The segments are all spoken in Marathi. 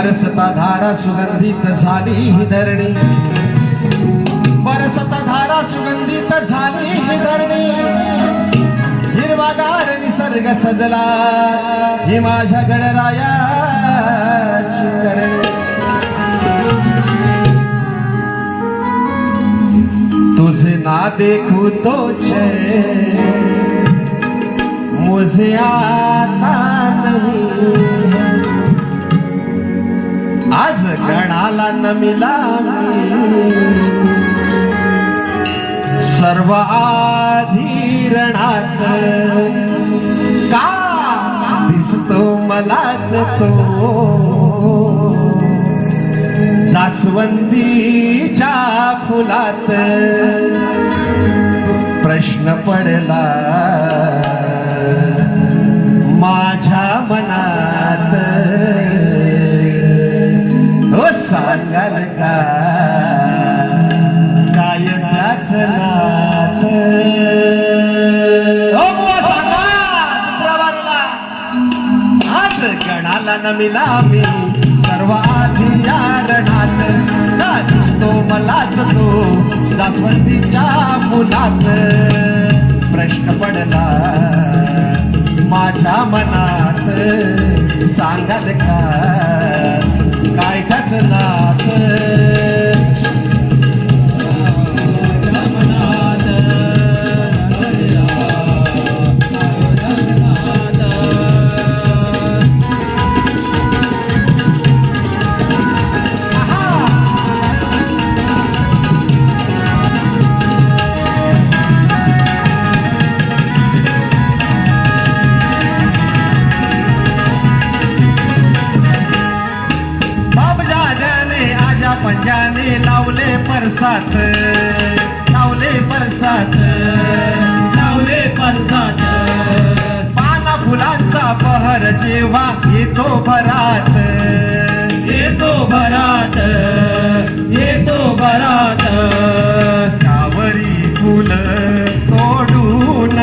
बरसता धारा सुगंधित झाली ही धरणी, बरसता धारा सुगंधित झाली ही धरणी, हिरवागार निसर्ग सजला ही माझ्या गणरायाची करणी। तुझे ना देखूं तो चैन मुझे आता नहीं, आज गणाला न मिला सर्व आधीरणात, का दिसतो मलाच तो जास्वंदीच्या फुलात। प्रश्न पडला माझ्या मनात, हो सांगाल का काय त्याच नात? हो बुवा सांगा दुसऱ्या बाजूला, आज गणाला न मिला मी सर्व आधी या रणात, का दिसतो मलाच तो जास्वंदीच्या फुलात। प्रश्न पडला माझ्या मनात, सांगाल का काय त्याच नात? पंजाने लावले परसात, लावले परसात, लावले परसात, पाना फुलांचा बहर जेव्हा येतो भरात, येतो भरात, येतो भरात, त्यावरी फुल सोडून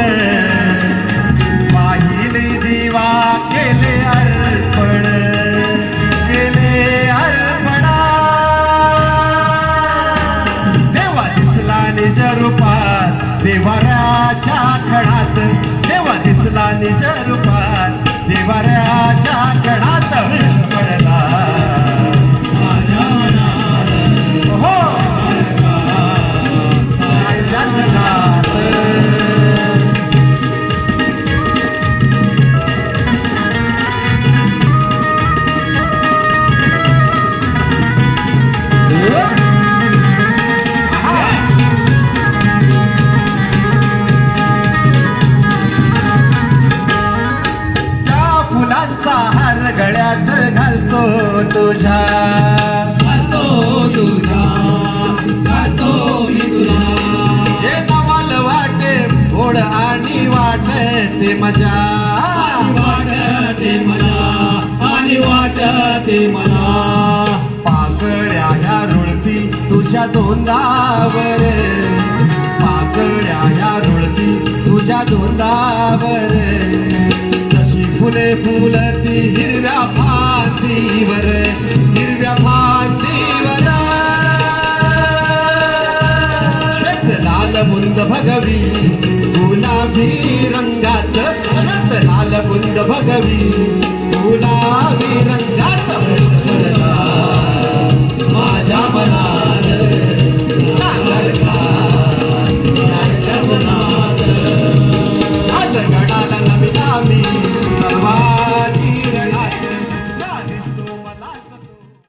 पाहिले दिवा केले अर्पण, केले निज रूपात देवाऱ्याच्या खणात, देवा दिसला निज रूपात देवाऱ्याच्या खणात। पडला हो गळ्यात घालतो तुझ्या, घालतो तुझ्या, घालतो तुझा, हे नवाल वाटे ओढ आणि वाटते मजा, वाटते मजा आणि वाटते मला। पाकळ्या ह्या रुळती तुझ्या धोंडावर, पाकळ्या ह्या रुळती तुझ्या धोंडावर, फुले फुलती हिरव्या फांदीवर, हिरव्या फांदीवर, श्वेत लाल बुंद भगवी गुलाबी रंगात, श्वेत लाल बुंद भगवी गुलाबी रंगात।